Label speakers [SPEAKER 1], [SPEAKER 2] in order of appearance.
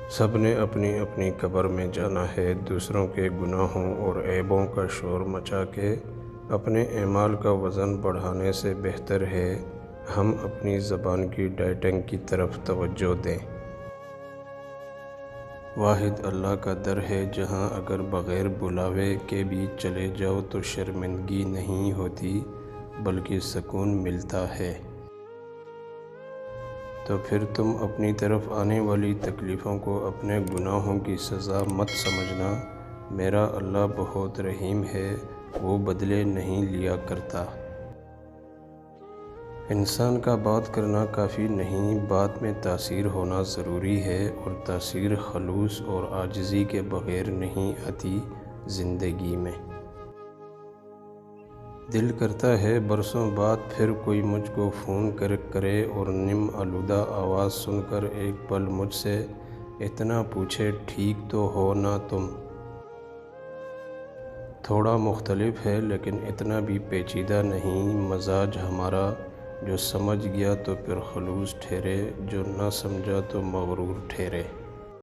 [SPEAKER 1] سب نے اپنی اپنی قبر میں جانا ہے۔ دوسروں کے گناہوں اور عیبوں کا شور مچا کے اپنے اعمال کا وزن بڑھانے سے بہتر ہے ہم اپنی زبان کی ڈائٹنگ کی طرف توجہ دیں۔ واحد اللہ کا در ہے جہاں اگر بغیر بلاوے کے بھی چلے جاؤ تو شرمندگی نہیں ہوتی بلکہ سکون ملتا ہے۔ تو پھر تم اپنی طرف آنے والی تکلیفوں کو اپنے گناہوں کی سزا مت سمجھنا۔ میرا اللہ بہت رحیم ہے، وہ بدلے نہیں لیا کرتا۔ انسان کا بات کرنا کافی نہیں، بات میں تاثیر ہونا ضروری ہے، اور تاثیر خلوص اور عاجزی کے بغیر نہیں آتی زندگی میں۔ دل کرتا ہے برسوں بعد پھر کوئی مجھ کو فون کرے اور نم آلودہ آواز سن کر ایک پل مجھ سے اتنا پوچھے ٹھیک تو ہو نا تم؟ تھوڑا مختلف ہے لیکن اتنا بھی پیچیدہ نہیں مزاج ہمارا۔ جو سمجھ گیا تو پھر خلوص ٹھہرے، جو نہ سمجھا تو مغرور ٹھہرے۔